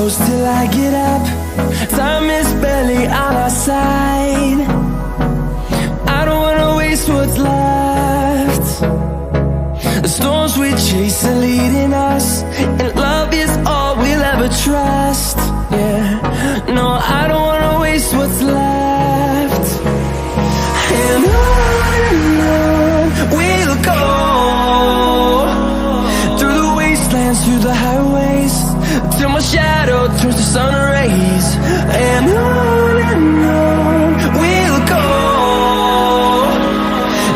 close till I get up. Time is barely on our side. I don't wanna waste what's left. The storms we chase are leading us, and love is all we'll ever trust. Yeah, no, I don't wanna waste what's left. And on we'll go, through the wastelands, through the highways, till my shadow turns to sun rays. And on we'll go,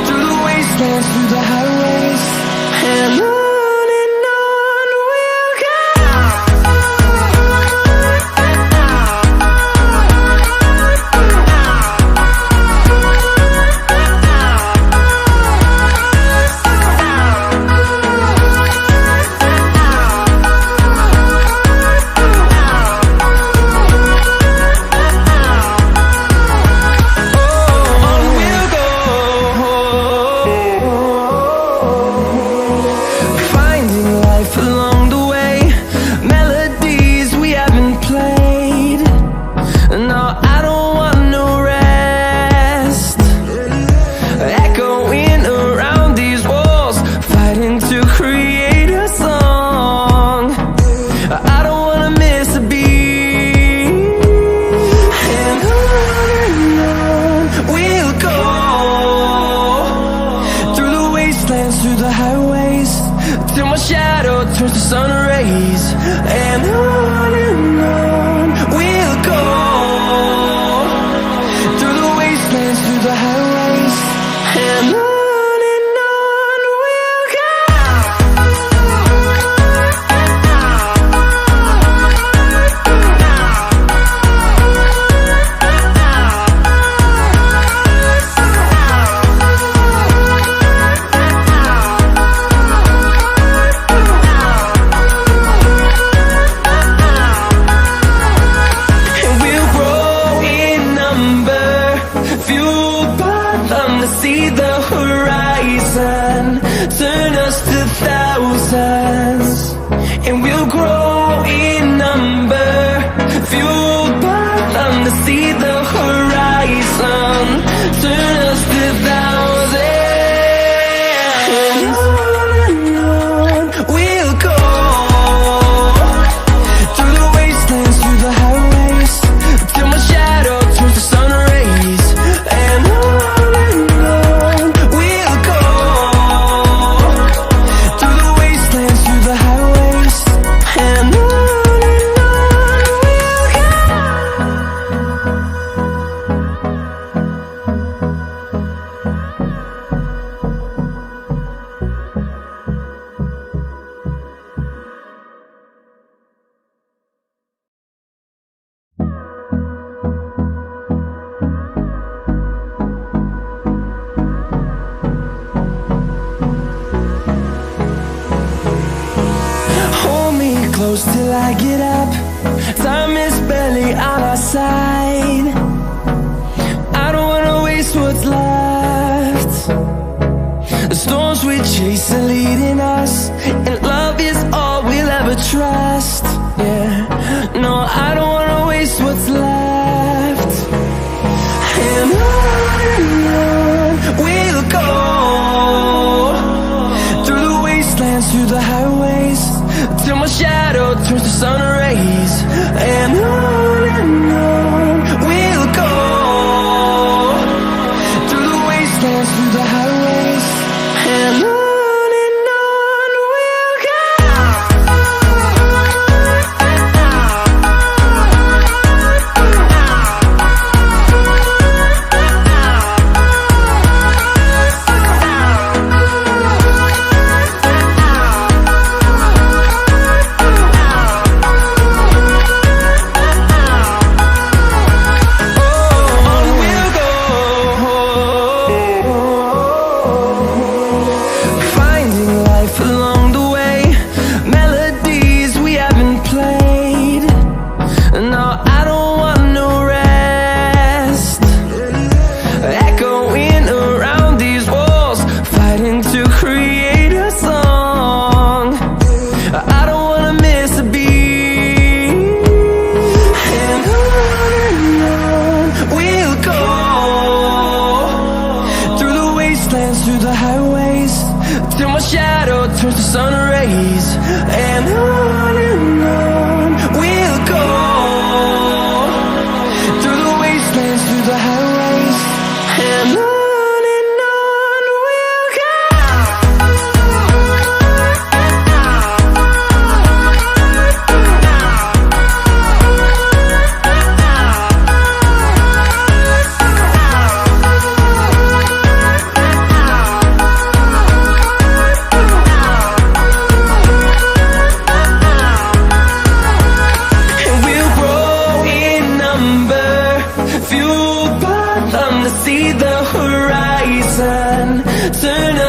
through the wastelands, through the highways, and on we'll go. Through the highways, till my shadow turns to sun rays. And on we'll go, through the wastelands, through the highways, and on we'll go. See the horizon, turn us to thousands, and we'll grow in number, fueled by them. To see the horizon, turn us to thousands, and on we'll go, through the wastelands, through the highways, till my shadow turns to sun rays. And close till I get up. Time is barely on our side. I don't wanna waste what's left. The storms we chase are leading us, and love is all we'll ever trust. Yeah, no, I don't wanna waste what's left. And on we'll go, through the wastelands, through the highways, till my shadow turns to sun rays. And on we'll go, through the wastelands, through the highways, and on we'll go.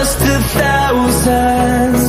just a thousand.